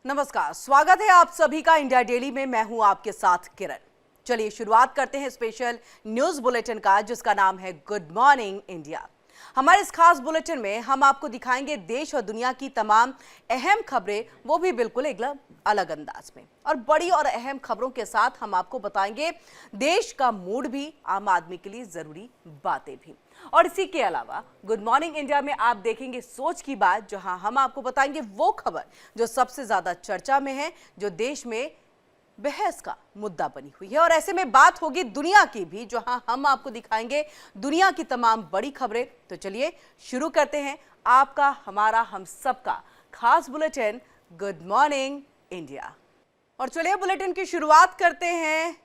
नमस्कार, स्वागत है आप सभी का इंडिया डेली में। मैं हूं आपके साथ किरण। चलिए शुरुआत करते हैं स्पेशल न्यूज बुलेटिन का, जिसका नाम है गुड मॉर्निंग इंडिया। हमारे इस खास बुलेटिन में हम आपको दिखाएंगे देश और दुनिया की तमाम अहम खबरें, वो भी बिल्कुल एक अलग अंदाज में। और बड़ी और अहम खबरों के साथ हम आपको बताएंगे देश का मूड भी, आम आदमी के लिए जरूरी बातें भी। और इसी के अलावा गुड मॉर्निंग इंडिया में आप देखेंगे सोच की बात, जहां हम आपको बताएंगे वो खबर जो सबसे ज्यादा चर्चा में है, जो देश में बहस का मुद्दा बनी हुई है। और ऐसे में बात होगी दुनिया की भी, जहां हम आपको दिखाएंगे दुनिया की तमाम बड़ी खबरें। तो चलिए शुरू करते हैं आपका, हमारा, हम सबका खास बुलेटिन गुड मॉर्निंग इंडिया। और चलिए बुलेटिन की शुरुआत करते हैं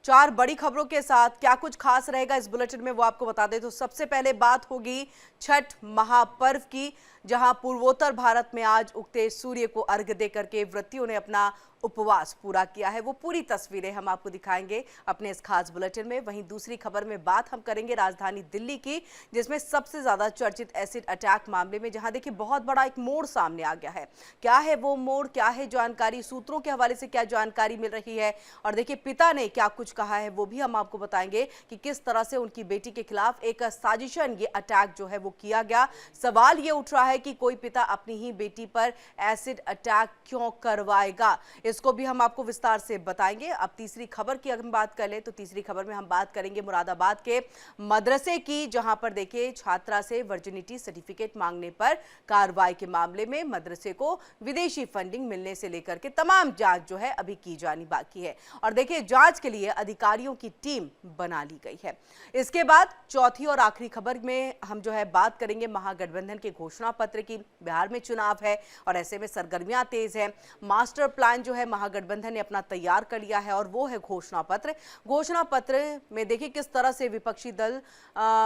4 बड़ी खबरों के साथ। क्या कुछ खास रहेगा इस बुलेटिन में वो आपको बता दें। तो सबसे पहले बात होगी छठ महापर्व की, जहां पूर्वोत्तर भारत में आज उगते सूर्य को अर्घ्य देकर के व्रतियों ने अपना उपवास पूरा किया है। वो पूरी तस्वीरें हम आपको दिखाएंगे अपने इस खास बुलेटिन में। वहीं दूसरी खबर में बात हम करेंगे राजधानी दिल्ली की, जिसमें सबसे ज्यादा चर्चित एसिड अटैक मामले में, जहां देखिए बहुत बड़ा एक मोड़ सामने आ गया है। क्या है वो मोड़, क्या है जानकारी, सूत्रों के हवाले से क्या जानकारी मिल रही है, और देखिए पिता ने क्या कुछ कहा है वो भी हम आपको बताएंगे कि किस तरह से उनकी बेटी के खिलाफ एक साजिशन ये अटैक जो है वो किया गया। सवाल ये उठ रहा है कि कोई पिता अपनी ही बेटी पर एसिड अटैक क्यों करवाएगा, इसको भी हम आपको विस्तार से बताएंगे। अब तीसरी खबर की अगर हम बात कर ले तो तीसरी खबर में हम बात करेंगे मुरादाबाद के मदरसे की, जहां पर देखिए छात्रा से वर्जिनिटी सर्टिफिकेट मांगने पर कार्रवाई के मामले में मदरसे को विदेशी फंडिंग मिलने से लेकर के तमाम जांच जो है अभी की जानी बाकी है। और देखिए जांच के लिए अधिकारियों की टीम बना ली गई है। इसके बाद चौथी और आखिरी खबर में हम जो है बात करेंगे महागठबंधन के घोषणा पत्र की। बिहार में चुनाव है और ऐसे में सरगर्मियां तेज है। मास्टर प्लान जो है महागठबंधन ने अपना तैयार कर लिया है, और वो है घोषणा पत्र। घोषणा पत्र में देखिए किस तरह से विपक्षी दल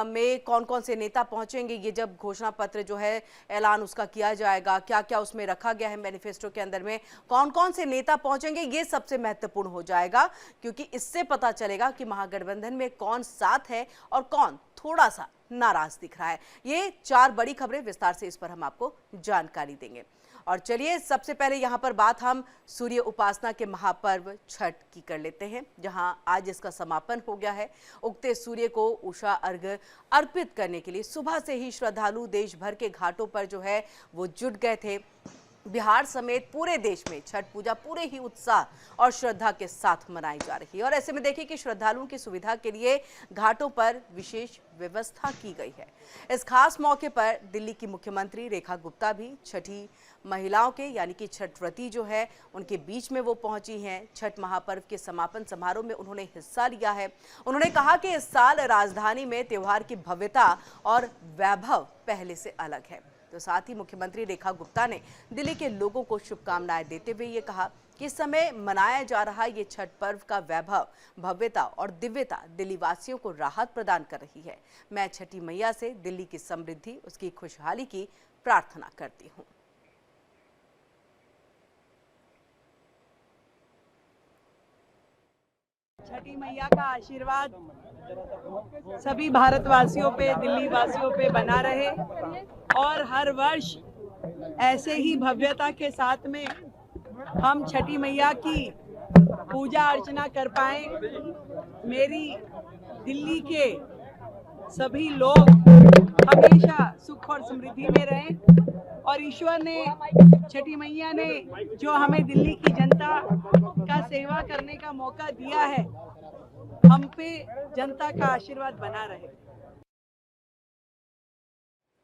में कौन कौन से नेता पहुंचेंगे। ये जब घोषणा पत्र जो है ऐलान उसका किया जाएगा, क्या क्या उसमें रखा गया है मैनिफेस्टो के अंदर में, कौन कौन से नेता पहुंचेंगे, ये सबसे महत्वपूर्ण हो जाएगा, क्योंकि इससे पता चलेगा कि महागठबंधन में कौन साथ है और कौन थोड़ा सा नाराज दिख रहा है। ये 4 बड़ी खबरें, विस्तार से इस पर हम आपको जानकारी देंगे। और चलिए सबसे पहले यहां पर बात हम सूर्य उपासना के महापर्व छठ की कर लेते हैं, जहां आज इसका समापन हो गया है। उगते सूर्य को उषा अर्घ्य अर्पित करने के लिए सुबह से ही श्रद्धालु देश भर के घाटों पर जो है वो जुट गए थे। बिहार समेत पूरे देश में छठ पूजा पूरे ही उत्साह और श्रद्धा के साथ मनाई जा रही है। और ऐसे में देखिए कि श्रद्धालुओं की सुविधा के लिए घाटों पर विशेष व्यवस्था की गई है। इस खास मौके पर दिल्ली की मुख्यमंत्री रेखा गुप्ता भी छठी महिलाओं के यानी कि छठ व्रती जो है उनके बीच में वो पहुंची हैं। छठ महापर्व के समापन समारोह में उन्होंने हिस्सा लिया है। उन्होंने कहा कि इस साल राजधानी में त्योहार की भव्यता और वैभव पहले से अलग है। तो साथ ही मुख्यमंत्री रेखा गुप्ता ने दिल्ली के लोगों को शुभकामनाएं देते हुए ये कहा कि इस समय मनाया जा रहा ये छठ पर्व का वैभव, भव्यता और दिव्यता दिल्ली वासियों को राहत प्रदान कर रही है। मैं छठी मैया से दिल्ली की समृद्धि, उसकी खुशहाली की प्रार्थना करती हूँ। छठी मैया का आशीर्वाद सभी भारतवासियों पे, दिल्ली वासियों पे बना रहे, और हर वर्ष ऐसे ही भव्यता के साथ में हम छठी मैया की पूजा अर्चना कर पाए। मेरी दिल्ली के सभी लोग हमेशा सुख और समृद्धि में रहें, और ईश्वर ने, छठी मैया ने जो हमें दिल्ली की जनता का सेवा करने का मौका दिया है, हम पे जनता का आशीर्वाद बना रहे।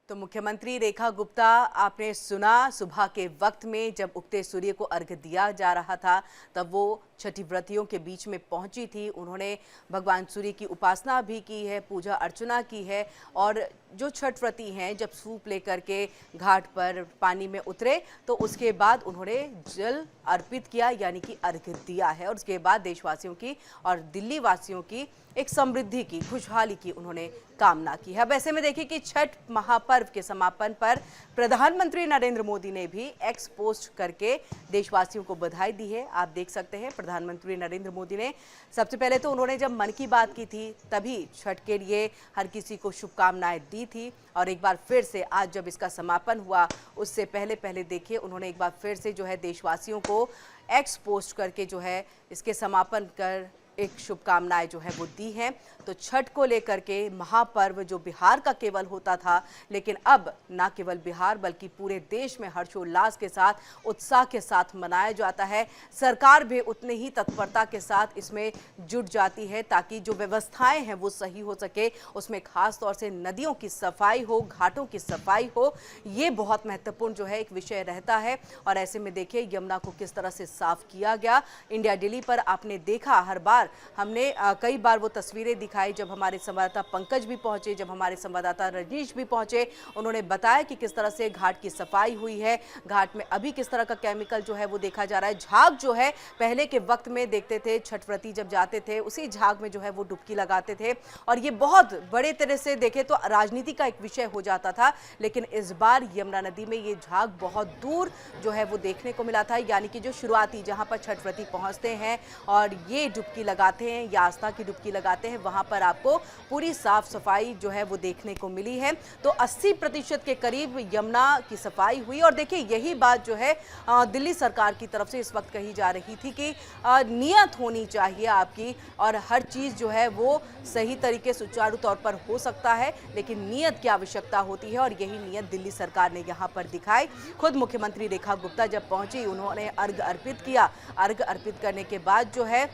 तो मुख्यमंत्री रेखा गुप्ता आपने सुना, सुबह के वक्त में जब उगते सूर्य को अर्घ्य दिया जा रहा था तब वो छठी व्रतियों के बीच में पहुंची थी। उन्होंने भगवान सूर्य की उपासना भी की है, पूजा अर्चना की है। और जो छठ व्रती हैं जब सूप लेकर के घाट पर पानी में उतरे तो उसके बाद उन्होंने जल अर्पित किया यानी कि अर्घ्य दिया है। और उसके बाद देशवासियों की और दिल्ली वासियों की एक समृद्धि की, खुशहाली की उन्होंने कामना की है। अब ऐसे में देखिए कि छठ महापर्व के समापन पर प्रधानमंत्री नरेंद्र मोदी ने भी एक्स पोस्ट करके देशवासियों को बधाई दी है। आप देख सकते हैं प्रधानमंत्री नरेंद्र मोदी ने सबसे पहले तो उन्होंने जब मन की बात की थी तभी छठ के लिए हर किसी को शुभकामनाएं दी की थी और एक बार फिर से आज जब इसका समापन हुआ उससे पहले देखिए उन्होंने एक बार फिर से जो है देशवासियों को एक्स पोस्ट करके जो है इसके समापन कर एक शुभकामनाएं जो है वो दी हैं। तो छठ को लेकर के महापर्व जो बिहार का केवल होता था, लेकिन अब ना केवल बिहार बल्कि पूरे देश में हर्षोल्लास के साथ उत्साह के साथ मनाया जाता है। सरकार भी उतने ही तत्परता के साथ इसमें जुट जाती है ताकि जो व्यवस्थाएं हैं वो सही हो सके। उसमें खास तौर से नदियों की सफाई हो, घाटों की सफाई हो, ये बहुत महत्वपूर्ण जो है एक विषय रहता है। और ऐसे में देखिए यमुना को किस तरह से साफ किया गया। इंडिया डेली पर आपने देखा हर बार हमने कई बार वो तस्वीरें दिखाई जब हमारे संवाददाता पंकज भी पहुंचे, जब हमारे संवाददाता रजनीश भी पहुंचे, उन्होंने बताया कि किस तरह से घाट की सफाई हुई है। घाट में अभी किस तरह का केमिकल जो है वो देखा जा रहा है। झाग जो है पहले के वक्त में देखते थे, छठ व्रती जब जाते थे उसी झाग में जो है वो डुबकी लगाते थे और ये बहुत बड़े तरह से देखे तो राजनीति का एक विषय हो जाता था। लेकिन इस बार यमुना नदी में ये झाग बहुत दूर जो है वो देखने को मिला था, यानी कि जो शुरुआती जहां पर छठ व्रती पहुंचते हैं और ये डुबकी लगाते हैं या आस्था की डुबकी लगाते हैं, वहां पर आपको पूरी साफ सफाई जो है वो देखने को मिली है। तो 80% के करीब यमुना की सफाई हुई। और देखिए यही बात जो है दिल्ली सरकार की तरफ से इस वक्त कही जा रही थी कि नियत होनी चाहिए आपकी और हर चीज जो है वो सही तरीके सुचारू तौर पर हो सकता है, लेकिन नियत की आवश्यकता होती है और यही नियत दिल्ली सरकार ने यहाँ पर दिखाई। खुद मुख्यमंत्री रेखा गुप्ता जब पहुंची उन्होंने अर्घ्य अर्पित किया। अर्घ्य अर्पित करने के बाद जो है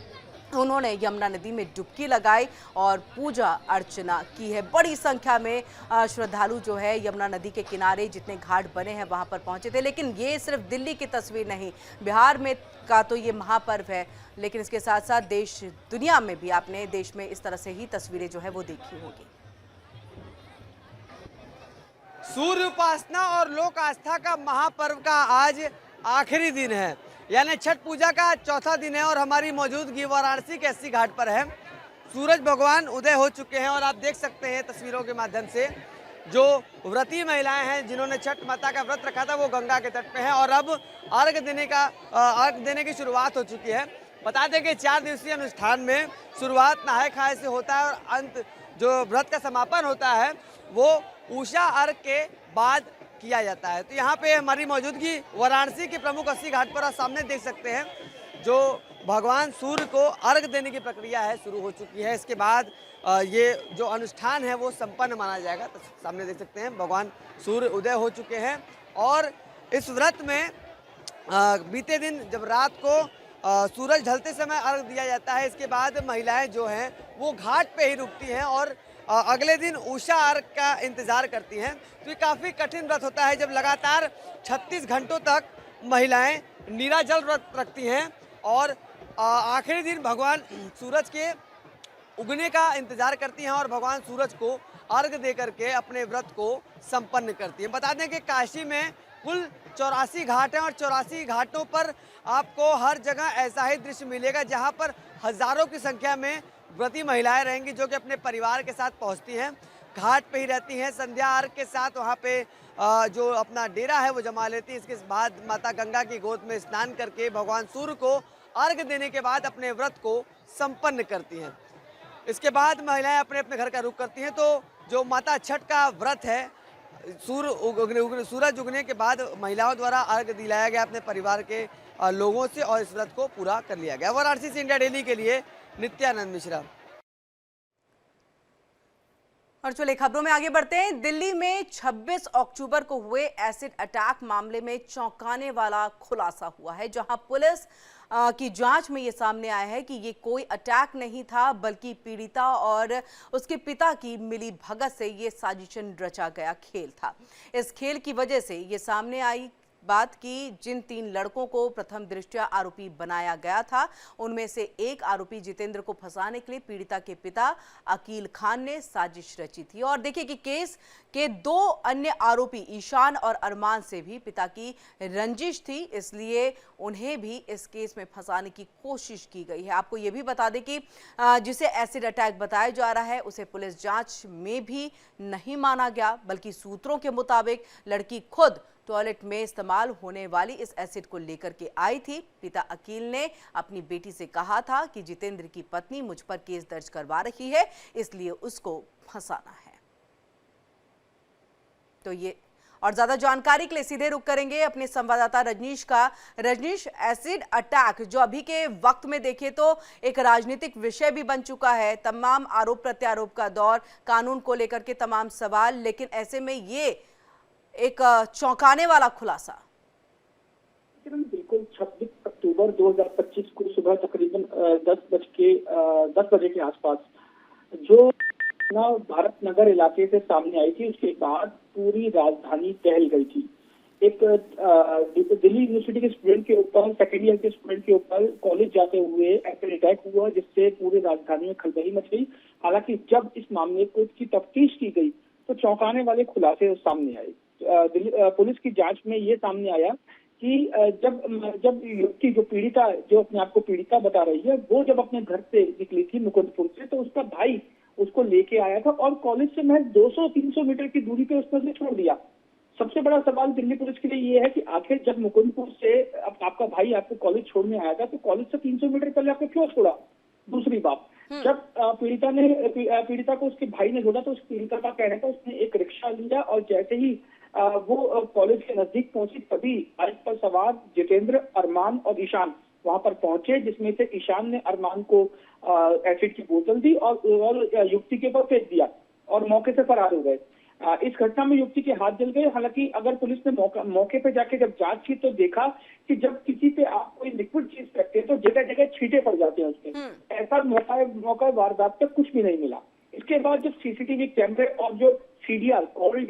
उन्होंने यमुना नदी में डुबकी लगाई और पूजा अर्चना की है। बड़ी संख्या में श्रद्धालु जो है यमुना नदी के किनारे जितने घाट बने हैं वहां पर पहुंचे थे। लेकिन ये सिर्फ दिल्ली की तस्वीर नहीं, बिहार में का तो ये महापर्व है, लेकिन इसके साथ साथ देश दुनिया में भी आपने देश में इस तरह से ही तस्वीरें जो है वो देखी होगी। सूर्य उपासना और लोक आस्था का महापर्व का आज आखिरी दिन है, यानी छठ पूजा का चौथा दिन है और हमारी मौजूदगी वाराणसी के अस्सी घाट पर है। सूरज भगवान उदय हो चुके हैं और आप देख सकते हैं तस्वीरों के माध्यम से जो व्रती महिलाएं हैं जिन्होंने छठ माता का व्रत रखा था वो गंगा के तट पे हैं और अब अर्घ देने की शुरुआत हो चुकी है। बता दें कि 4 दिवसीय अनुष्ठान में शुरुआत नहाय खाए से होता है और अंत जो व्रत का समापन होता है वो उषा अर्घ के बाद किया जाता है। तो यहाँ पे हमारी मौजूदगी वाराणसी के प्रमुख अस्सी घाट पर आप सामने देख सकते हैं जो भगवान सूर्य को अर्घ देने की प्रक्रिया है शुरू हो चुकी है। इसके बाद ये जो अनुष्ठान है वो संपन्न माना जाएगा। तो सामने देख सकते हैं भगवान सूर्य उदय हो चुके हैं और इस व्रत में बीते दिन जब रात को सूरज ढलते समय अर्घ दिया जाता है, इसके बाद महिलाएं जो हैं वो घाट पे ही रुकती हैं और अगले दिन उषा अर्घ का इंतजार करती हैं। तो ये काफ़ी कठिन व्रत होता है जब लगातार 36 घंटों तक महिलाएं नीराजल व्रत रखती हैं और आखिरी दिन भगवान सूरज के उगने का इंतजार करती हैं और भगवान सूरज को अर्घ दे करके अपने व्रत को संपन्न करती हैं। बता दें कि काशी में कुल 84 घाट हैं और 84 घाटों पर आपको हर जगह ऐसा ही दृश्य मिलेगा जहां पर हजारों की संख्या में व्रती महिलाएं रहेंगी जो कि अपने परिवार के साथ पहुंचती हैं, घाट पे ही रहती हैं, संध्या अर्घ के साथ वहां पे जो अपना डेरा है वो जमा लेती हैं। इसके बाद माता गंगा की गोद में स्नान करके भगवान सूर्य को अर्घ देने के बाद अपने व्रत को संपन्न करती हैं। इसके बाद महिलाएं अपने अपने घर का रुख करती हैं। तो जो माता छठ का व्रत है, सूरज उगने के बाद महिलाओं द्वारा अर्घ दिलाया गया अपने परिवार के लोगों से और इस व्रत को पूरा कर लिया गया। वाराणसी से इंडिया डेली के लिए नित्यानंद मिश्रा। और चलिए खबरों में आगे बढ़ते हैं। दिल्ली में 26 अक्टूबर को हुए एसिड अटैक मामले में चौंकाने वाला खुलासा हुआ है, जहां पुलिस की जांच में ये सामने आया है कि ये कोई अटैक नहीं था बल्कि पीड़िता और उसके पिता की मिली भगत से ये साजिशन रचा गया खेल था। इस खेल की वजह से ये सामने आई बात की जिन 3 लड़कों को प्रथम दृष्टया आरोपी बनाया गया था उनमें से एक आरोपी जितेंद्र को फंसाने के लिए पीड़िता के पिता अकील खान ने साजिश रची थी। और देखिए कि केस के 2 अन्य आरोपी ईशान और अरमान से भी पिता की रंजिश थी, इसलिए उन्हें भी इस केस में फंसाने की कोशिश की गई है। आपको ये भी बता दें कि जिसे एसिड अटैक बताया जा रहा है उसे पुलिस जांच में भी नहीं माना गया, बल्कि सूत्रों के मुताबिक लड़की खुद टॉयलेट में इस्तेमाल होने वाली इस एसिड को लेकर के आई थी। पिता अकील ने अपनी बेटी से कहा था कि जितेंद्र की पत्नी मुझ पर केस दर्ज करवा रही है, इसलिए उसको फंसाना है। तो ये और ज्यादा जानकारी के लिए सीधे रुख करेंगे अपने संवाददाता रजनीश का। रजनीश, एसिड अटैक जो अभी के वक्त में देखें तो एक राजनीतिक विषय भी बन चुका है, तमाम आरोप प्रत्यारोप का दौर, कानून को लेकर के तमाम सवाल, लेकिन ऐसे में ये एक चौंकाने वाला खुलासा। बिल्कुल 26 अक्टूबर 2025 को सुबह तकरीबन 10 बजे के आसपास जो भारत नगर इलाके से सामने आई थी, उसके बाद पूरी राजधानी टहल गई थी। एक दिल्ली यूनिवर्सिटी के स्टूडेंट के ऊपर, सेकेंड ईयर के स्टूडेंट के ऊपर कॉलेज जाते हुए एसिड अटैक हुआ, जिससे पूरी राजधानी में खलबली मच गई। हालांकि जब इस मामले को की तफ्तीश की गई तो चौंकाने वाले खुलासे सामने आए। पुलिस की जांच में ये सामने आया कि जब युवती जो पीड़िता, जो अपने आप को पीड़िता बता रही है, वो जब अपने घर से निकली थी मुकुंदपुर से, तो उसका भाई उसको लेके आया था और कॉलेज से महज 200-300 मीटर की दूरी पे उसने उसे छोड़ दिया। सबसे बड़ा सवाल दिल्ली पुलिस के लिए ये है कि आखिर जब मुकुंदपुर से आपका भाई आपको कॉलेज छोड़ने आया था तो कॉलेज से 300 मीटर पहले आपको क्यों छोड़ा? दूसरी बात, जब पीड़िता को उसके भाई ने छोड़ा तो उस पीड़िता का कहना था उसने एक रिक्शा लिया और जैसे ही वो कॉलेज के नजदीक पहुंची तभी बाइक पर सवार जितेंद्र, अरमान और ईशान वहां पर पहुंचे, जिसमें से ईशान ने अरमान को एसिड की बोतल दी और युवती के ऊपर फेंक दिया और मौके से फरार हो गए। इस घटना में युवती के हाथ जल गए। हालांकि अगर पुलिस ने मौके पे जाके जब जांच की तो देखा कि जब किसी पे आप कोई लिक्विड चीज फेंकते हैं तो जगह जगह छींटे पड़ जाते हैं उसके। ऐसा मौका वारदात तक कुछ भी नहीं मिला। इसके बाद जब सीसीटीवी कैमरे और जो सीडीआर कॉल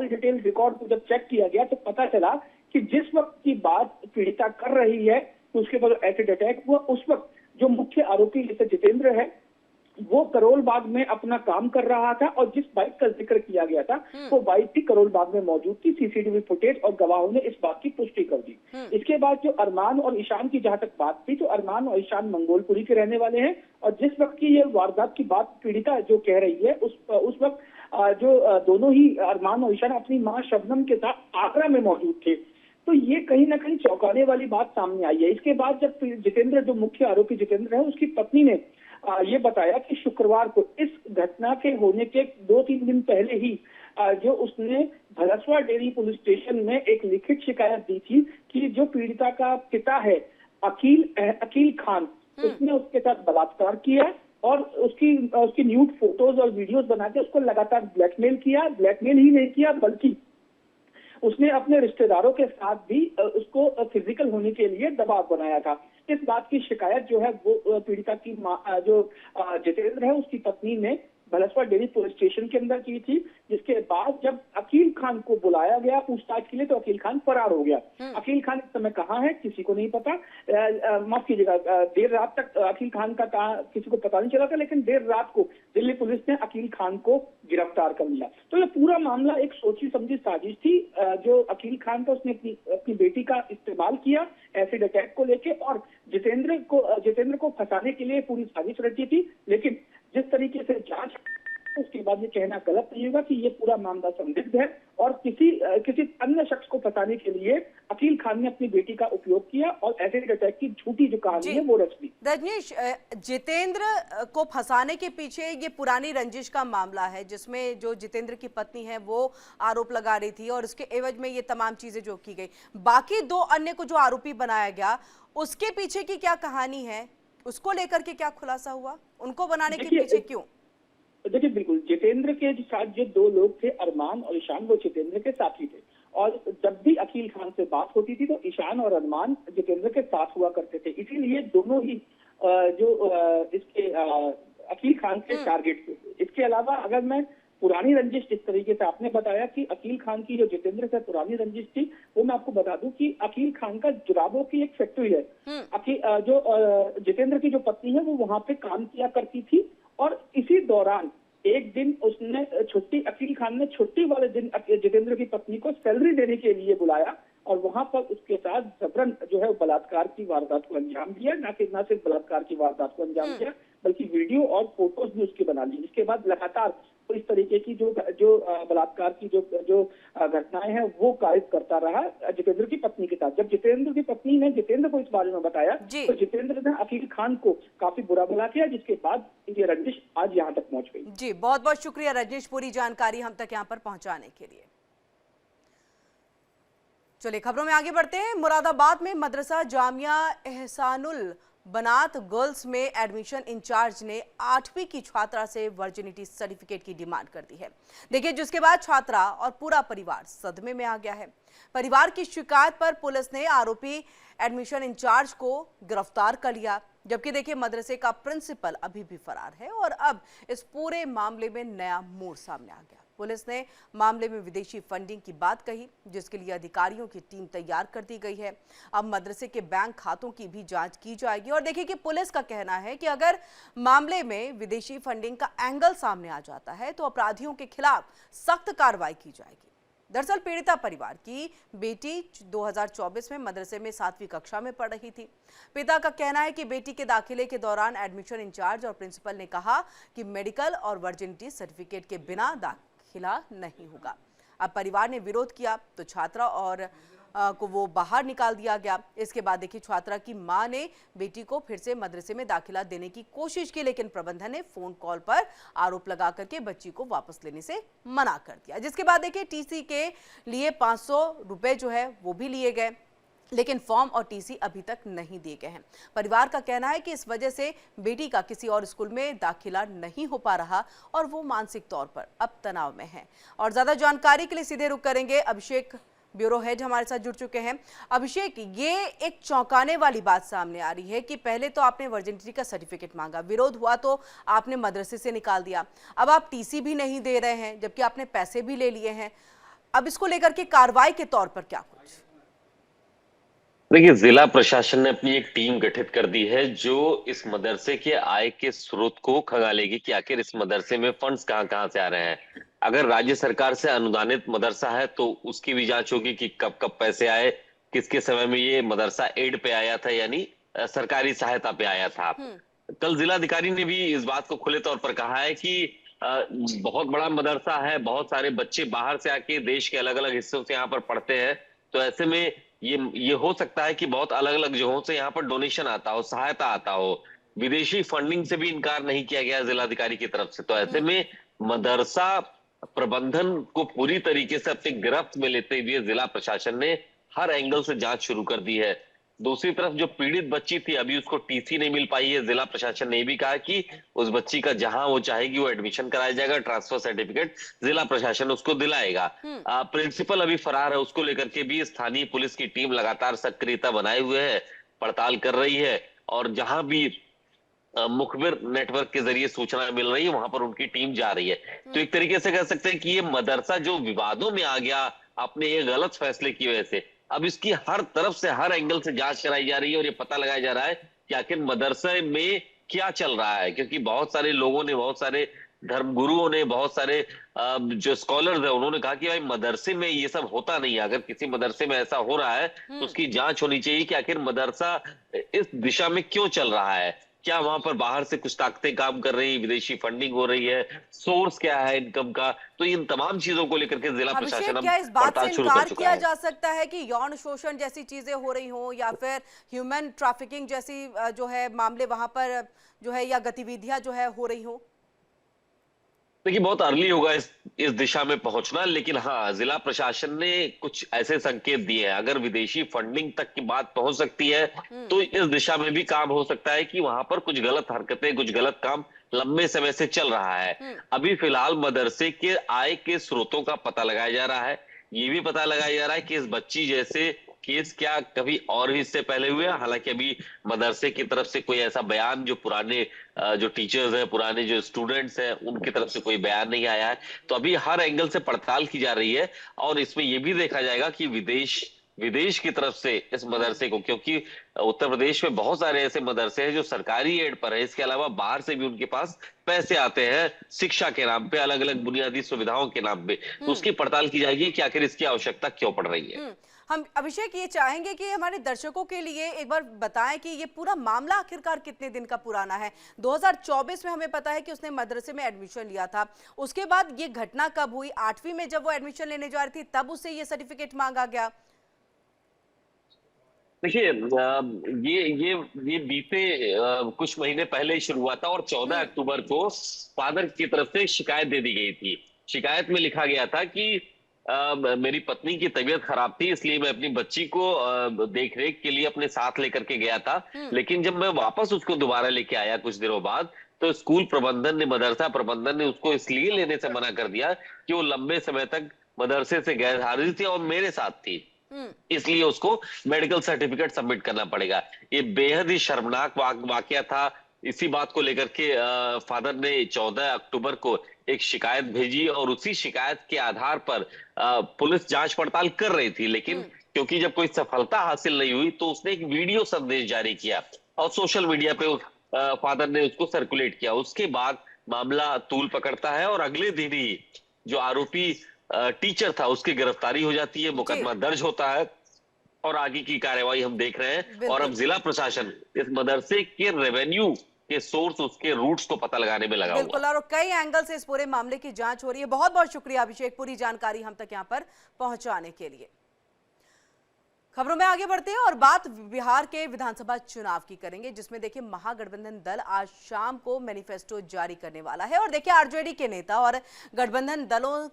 डिटेल रिकॉर्ड को जब चेक किया गया तो पता चला कि जिस वक्त की बात पीड़िता कर रही है उसके बाद एसिड अटैक हुआ, उस वक्त जो मुख्य आरोपी जैसे जितेंद्र है वो करोल बाग में अपना काम कर रहा था और जिस बाइक का जिक्र किया गया था वो बाइक भी करोल बाग में मौजूद थी। सीसीटीवी फुटेज और गवाहों ने इस बात की पुष्टि कर दी। इसके बाद जो अरमान और ईशान की जहां तक बात थी तो अरमान और ईशान मंगोलपुरी के रहने वाले हैं और जिस वक्त की ये वारदात की बात पीड़िता जो कह रही है उस वक्त जो दोनों ही अरमान और ईशान अपनी मां शबनम के साथ आगरा में मौजूद थे। तो ये कहीं ना कहीं चौंकाने वाली बात सामने आई है। इसके बाद जब जितेंद्र, जो मुख्य आरोपी जितेंद्र है, उसकी पत्नी ने ये बताया कि शुक्रवार को इस घटना के होने के 2-3 दिन पहले ही जो उसने भलसवा डेयरी पुलिस स्टेशन में एक लिखित शिकायत दी थी कि जो पीड़िता का पिता है अकील खान, उसने उसके साथ बलात्कार किया और उसकी न्यूड फोटोज और वीडियोस बना के उसको लगातार ब्लैकमेल ही नहीं किया बल्कि उसने अपने रिश्तेदारों के साथ भी उसको फिजिकल होने के लिए दबाव बनाया था। इस बात की शिकायत जो है वो पीड़िता की मां, जो जितेंद्र है, उसकी पत्नी ने भलसवा डेयरी पुलिस स्टेशन के अंदर की थी, जिसके बाद जब अकील खान को बुलाया गया पूछताछ के लिए तो अकील खान फरार हो गया। अकील खान इस समय कहाँ है किसी को नहीं पता। माफ कीजिएगा, देर रात तक अकील खान का किसी को पता नहीं चला था, लेकिन देर रात को दिल्ली पुलिस ने अकील खान को गिरफ्तार कर लिया। तो ये पूरा मामला एक सोची समझी साजिश थी। जो अकील खान था उसने अपनी बेटी का इस्तेमाल किया एसिड अटैक को लेके और जितेंद्र को फंसाने के लिए पूरी साजिश रची थी। लेकिन जिस तरीके से जांच, उसके बाद ये कहना गलत नहीं होगा कि ये पूरा मामला संदिग्ध है और किसी अन्य शख्स को फंसाने के लिए अकील खान ने अपनी बेटी का उपयोग किया और एसिड अटैक की झूठी जो कहानी है वो रच दी। रजनीश, जितेंद्र को फंसाने के पीछे ये पुरानी रंजिश का मामला है, जिसमें जो जितेंद्र की पत्नी है वो आरोप लगा रही थी और उसके एवज में ये तमाम चीजें जो की गई। बाकी 2 अन्य को जो आरोपी बनाया गया उसके पीछे की क्या कहानी है, उसको लेकर के क्या खुलासा हुआ, उनको बनाने के पीछे क्यों? देखिए, बिल्कुल जितेंद्र के साथ जो 2 लोग थे अरमान और ईशान, वो जितेंद्र के साथी थे और जब भी अकील खान से बात होती थी तो ईशान और अरमान जितेंद्र के साथ हुआ करते थे। इसीलिए दोनों ही इसके अकील खान के टारगेट थे। इसके अलावा अगर मैं पुरानी रंजिश, जिस तरीके से आपने बताया कि अकील खान की जो जितेंद्र से पुरानी रंजिश थी, वो मैं आपको बता दूं कि अकील खान का जुराबों की एक फैक्ट्री है। जो जितेंद्र की जो पत्नी है वो वहां पे काम किया करती थी और इसी दौरान एक दिन अकील खान ने छुट्टी वाले दिन जितेंद्र की पत्नी को सैलरी देने के लिए बुलाया और वहां पर उसके साथ जबरन जो है बलात्कार की वारदात को अंजाम दिया। न सिर्फ बलात्कार की वारदात को अंजाम दिया बल्कि वीडियो और फोटोज भी उसकी बना ली। इसके बाद लगातार तो इस तरीके की जो बलात्कार की जो घटनाएं हैं वो कायद करता रहा जितेंद्र की पत्नी के साथ। जब जितेंद्र की पत्नी ने जितेंद्र को इस बारे में बताया तो जितेंद्र ने अकील खान को काफी बुरा भला किया, जिसके बाद ये रंजिश आज यहाँ तक पहुंच गई। जी, बहुत बहुत शुक्रिया रजनीश, पूरी जानकारी हम तक यहाँ पर पहुंचाने के लिए। चलिए खबरों में आगे बढ़ते हैं। मुरादाबाद में मदरसा जामिया एहसानुल बनात गर्ल्स में एडमिशन इंचार्ज ने 8वीं की छात्रा से वर्जिनिटी सर्टिफिकेट की डिमांड कर दी है। देखिए, जिसके बाद छात्रा और पूरा परिवार सदमे में आ गया है। परिवार की शिकायत पर पुलिस ने आरोपी एडमिशन इंचार्ज को गिरफ्तार कर लिया, जबकि देखिए मदरसे का प्रिंसिपल अभी भी फरार है और अब इस पूरे मामले में नया मोड़ सामने आ गया। पुलिस ने मामले में विदेशी फंडिंग की बात कही, जिसके लिए अधिकारियों की टीम तैयार कर दी गई है। अब मदरसे के बैंक खातों की भी जांच की जाएगी और देखिए कि पुलिस का कहना है कि अगर मामले में विदेशी फंडिंग का एंगल सामने आ जाता है तो अपराधियों के खिलाफ सख्त कार्रवाई की जाएगी। दरअसल पीड़िता परिवार की बेटी 2024 में मदरसे में 7वीं कक्षा में पढ़ रही थी। पिता का कहना है कि बेटी के दाखिले के दौरान एडमिशन इंचार्ज और प्रिंसिपल ने कहा कि मेडिकल और वर्जिनिटी सर्टिफिकेट के बिना दाखिला नहीं होगा। अब परिवार ने विरोध किया तो छात्रा और को वो बाहर निकाल दिया गया। इसके बाद देखिए छात्रा की मां ने बेटी को फिर से मदरसे में दाखिला देने की कोशिश की, लेकिन प्रबंधन ने फोन कॉल पर आरोप लगा करके बच्ची को वापस लेने से मना कर दिया। जिसके बाद देखिए टीसी के लिए 500 रुपए जो है वो भी लिए गए, लेकिन फॉर्म और टीसी अभी तक नहीं दिए गए हैं। परिवार का कहना है कि इस वजह से बेटी का किसी और स्कूल में दाखिला नहीं हो पा रहा और वो मानसिक तौर पर अब तनाव में है। और ज्यादा जानकारी के लिए सीधे रुख करेंगे, अभिषेक ब्यूरो हेड हमारे साथ जुड़ चुके हैं। अभिषेक, ये एक चौंकाने वाली बात सामने आ रही है कि पहले तो आपने वर्जिनिटी का सर्टिफिकेट मांगा, विरोध हुआ तो आपने मदरसे से निकाल दिया, अब आप टीसी भी नहीं दे रहे हैं जबकि आपने पैसे भी ले लिए हैं। अब इसको लेकर के कार्रवाई के तौर पर क्या कुछ? देखिए, जिला प्रशासन ने अपनी एक टीम गठित कर दी है जो इस मदरसे के आय के स्रोत को खंगालेगी कि आखिर इस मदरसे में फंड्स कहां से आ रहे हैं। अगर राज्य सरकार से अनुदानित मदरसा है तो उसकी भी जांच होगी कि कब कब पैसे आए, किसके समय में ये मदरसा एड पे आया था, यानी सरकारी सहायता पे आया था। कल जिलाधिकारी ने भी इस बात को खुले तौर पर कहा है कि बहुत बड़ा मदरसा है, बहुत सारे बच्चे बाहर से आके देश के अलग अलग हिस्सों से यहाँ पर पढ़ते हैं, तो ऐसे में ये हो सकता है कि बहुत अलग अलग जगहों से यहाँ पर डोनेशन आता हो, सहायता आता हो। विदेशी फंडिंग से भी इनकार नहीं किया गया जिलाधिकारी की तरफ से। तो ऐसे में मदरसा प्रबंधन को पूरी तरीके से अपनी गिरफ्त में लेते हुए जिला प्रशासन ने हर एंगल से जांच शुरू कर दी है। दूसरी तरफ जो पीड़ित बच्ची थी, अभी उसको टीसी नहीं मिल पाई है। जिला प्रशासन ने भी कहा कि उस बच्ची का जहां वो चाहेगी वो एडमिशन कराया जाएगा, ट्रांसफर सर्टिफिकेट जिला प्रशासन उसको दिलाएगा। प्रिंसिपल अभी फरार है, उसको लेकर के भी स्थानीय पुलिस की टीम लगातार सक्रियता बनाए हुए है, पड़ताल कर रही है और जहां भी मुखबिर नेटवर्क के जरिए सूचना मिल रही है वहां पर उनकी टीम जा रही है। तो एक तरीके से कह सकते हैं कि ये मदरसा जो विवादों में आ गया अपने ये गलत फैसले की वजह से, अब इसकी हर तरफ से हर एंगल से जांच कराई जा रही है और ये पता लगाया जा रहा है कि आखिर मदरसे में क्या चल रहा है। क्योंकि बहुत सारे लोगों ने, बहुत सारे धर्मगुरुओं ने, बहुत सारे जो स्कॉलर्स है उन्होंने कहा कि भाई मदरसे में ये सब होता नहीं है। अगर किसी मदरसे में ऐसा हो रहा है तो उसकी जांच होनी चाहिए कि आखिर मदरसा इस दिशा में क्यों चल रहा है, क्या वहां पर बाहर से कुछ ताकतें काम कर रही है, विदेशी फंडिंग हो रही है, सोर्स क्या है इनकम का। तो इन तमाम चीजों को लेकर के जिला प्रशासन क्या इस बात से शुरू कर इनकार चुका किया है। जा सकता है कि यौन शोषण जैसी चीजें हो रही हो या फिर ह्यूमन ट्रैफिकिंग जैसी जो है मामले वहां पर जो है या गतिविधियां जो है हो रही हो? देखिए, बहुत अर्ली होगा इस दिशा में पहुंचना, लेकिन हाँ, जिला प्रशासन ने कुछ ऐसे संकेत दिए हैं। अगर विदेशी फंडिंग तक की बात पहुंच सकती है तो इस दिशा में भी काम हो सकता है कि वहां पर कुछ गलत हरकतें, कुछ गलत काम लंबे समय से चल रहा है। अभी फिलहाल मदरसे के आय के स्रोतों का पता लगाया जा रहा है। ये भी पता लगाया जा रहा है कि इस बच्ची जैसे केस क्या कभी और भी इससे पहले हुए। हालांकि अभी मदरसे की तरफ से कोई ऐसा बयान, जो पुराने जो टीचर्स हैं, पुराने जो स्टूडेंट्स हैं, उनकी तरफ से कोई बयान नहीं आया है। तो अभी हर एंगल से पड़ताल की जा रही है और इसमें यह भी देखा जाएगा कि विदेश की तरफ से इस मदरसे को, क्योंकि उत्तर प्रदेश में बहुत सारे ऐसे मदरसे हैं जो सरकारी एड पर है, इसके अलावा बाहर से भी उनके पास पैसे आते हैं शिक्षा के नाम पे, अलग अलग बुनियादी सुविधाओं के नाम पे। तो उसकी पड़ताल की जाएगी कि आखिर इसकी आवश्यकता क्यों पड़ रही है। हम अभिषेक ये चाहेंगे कि हमारे दर्शकों के लिए एक बार बताएं कि ये पूरा मामला आखिरकार कितने दिन का पुराना है। 2024 में हमें पता है कि उसने मदरसे में एडमिशन लिया था, उसके बाद ये घटना कब हुई? 8वीं में जब वो एडमिशन लेने जा रही थी तब उससे ये सर्टिफिकेट मांगा गया। देखिए, ये बीते कुछ महीने पहले ही शुरू हुआ था और 14 अक्टूबर को फादर की तरफ से शिकायत दे दी गई थी। शिकायत में लिखा गया था कि मेरी पत्नी की तबीयत खराब थी, इसलिए मैं अपनी बच्ची को देख रेख के लिए अपने साथ लेकर के गया था। लेकिन जब मैं वापस उसको दोबारा लेके आया कुछ दिनों बाद, तो स्कूल प्रबंधन ने, मदरसा प्रबंधन ने उसको इसलिए लेने से मना कर दिया कि वो लंबे समय तक मदरसे से गैर हाजिर थी और मेरे साथ थी, इसलिए उसको मेडिकल सर्टिफिकेट सबमिट करना पड़ेगा। ये बेहद ही शर्मनाक वाकया था। इसी बात को लेकर के फादर ने 14 अक्टूबर को एक शिकायत भेजी और उसी शिकायत के आधार पर पुलिस जांच पड़ताल कर रही थी, लेकिन क्योंकि जब कोई सफलता हासिल नहीं हुई तो उसने एक वीडियो संदेश जारी किया और सोशल मीडिया पे फादर ने उसको सर्कुलेट किया। उसके बाद मामला तूल पकड़ता है और अगले दिन ही जो आरोपी टीचर था उसकी गिरफ्तारी हो जाती है, मुकदमा दर्ज होता है और आगे की कार्रवाई हम देख रहे हैं। और अब जिला प्रशासन इस मदरसे के रेवेन्यू के सोर्स, उसके रूट्स को पता लगाने में लगा हुआ है। बिल्कुल, और कई एंगल से इस पूरे मामले की जांच हो रही है। बहुत बहुत शुक्रिया अभिषेक, पूरी जानकारी हम तक यहाँ पर पहुंचाने के लिए। खबरों में आगे बढ़ते हैं और बात बिहार के विधानसभा चुनाव की करेंगे, जिसमें देखिए महागठबंधन दल आज शाम को मैनिफेस्टो जारी करने वाला है। और देखिए आरजेडी के नेता और गठबंधन दलों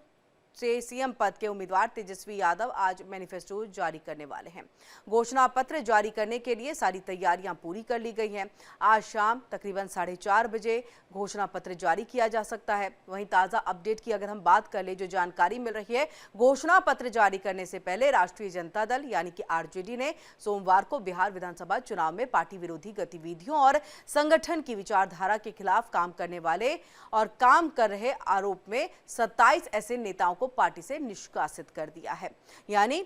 से सीएम पद के उम्मीदवार तेजस्वी यादव आज मैनिफेस्टो जारी करने वाले हैं। घोषणा पत्र जारी करने के लिए सारी तैयारियां पूरी कर ली गई हैं। आज शाम तकरीबन 4:30 बजे घोषणा पत्र जारी किया जा सकता है। वहीं ताजा अपडेट की अगर हम बात कर ले, जो जानकारी मिल रही है, घोषणा पत्र जारी करने से पहले राष्ट्रीय जनता दल यानी कि आरजेडी ने सोमवार को बिहार विधानसभा चुनाव में पार्टी विरोधी गतिविधियों और संगठन की विचारधारा के खिलाफ काम करने वाले और काम कर रहे आरोप में 27 ऐसे नेताओं को पार्टी से निष्कासित कर दिया है। यानी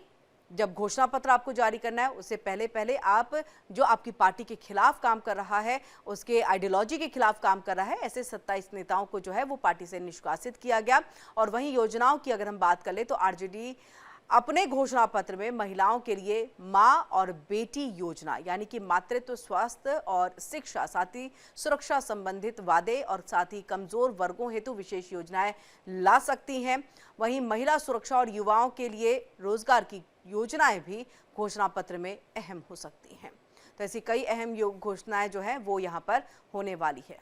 जब घोषणा पत्र आपको जारी करना है, उससे पहले आप जो आपकी पार्टी के खिलाफ काम कर रहा है, उसके आइडियोलॉजी के खिलाफ काम कर रहा है, ऐसे 27 नेताओं को जो है वो पार्टी से निष्कासित किया गया। और वहीं योजनाओं की अगर हम बात कर ले तो आरजेडी अपने घोषणा पत्र में महिलाओं के लिए मां और बेटी योजना यानी कि मातृत्व, स्वास्थ्य और शिक्षा, साथ ही सुरक्षा संबंधित वादे और साथ ही कमजोर वर्गों हेतु विशेष योजनाएं ला सकती हैं। वहीं महिला सुरक्षा और युवाओं के लिए रोजगार की योजनाएं भी घोषणा पत्र में अहम हो सकती हैं। तो ऐसी कई अहम घोषणाएं जो है वो यहाँ पर होने वाली है।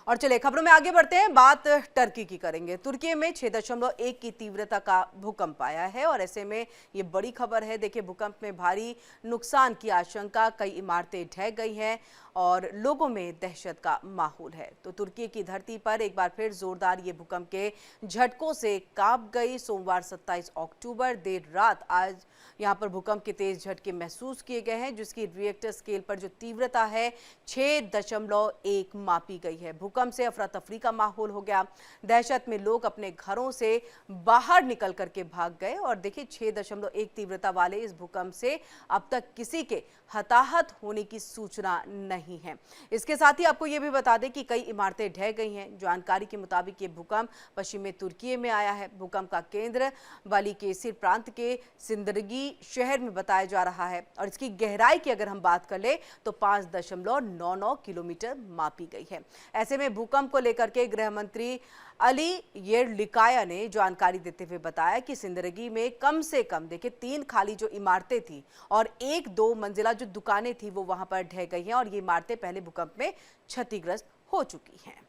और चलिए खबरों में आगे बढ़ते हैं, बात टर्की की करेंगे। तुर्की में 6.1 की तीव्रता का भूकंप आया है और ऐसे में ये बड़ी खबर है। देखिए भूकंप में भारी नुकसान की आशंका, कई इमारतें ढह गई हैं और लोगों में दहशत का माहौल है। तो तुर्की की धरती पर एक बार फिर जोरदार ये भूकंप के झटकों से कांप गई। सोमवार 27 अक्टूबर देर रात आज यहाँ पर भूकंप के तेज झटके महसूस किए गए हैं, जिसकी रिएक्टर स्केल पर जो तीव्रता है 6.1 मापी गई है। भूकंप से अफरा तफरी का माहौल हो गया। दहशत में लोग अपने घरों से बाहर निकल करके भाग गए। और देखिए 6.1 तीव्रता वाले इस भूकंप से अब तक किसी के हताहत होने की सूचना नहीं है। इसके साथ ही आपको ये भी बता दें कि कई इमारतें ढह गई हैं। जानकारी के मुताबिक ये भूकंप पश्चिमी तुर्की में आया है। भूकंप का केंद्र बालिकेसिर प्रांत के सिंदरगी शहर में बताया जा रहा है और इसकी गहराई की अगर हम बात कर ले तो 5.99 किलोमीटर मापी गई है। ऐसे में भूकंप को लेकर के गृह मंत्री अली येरलिकाया ने जानकारी देते हुए बताया कि सिंदरगी में कम से कम देखिए 3 खाली जो इमारतें थी और 1-2 मंजिला जो दुकानें थी वो वहां पर ढह गई हैं और ये इमारतें पहले भूकंप में क्षतिग्रस्त हो चुकी हैं।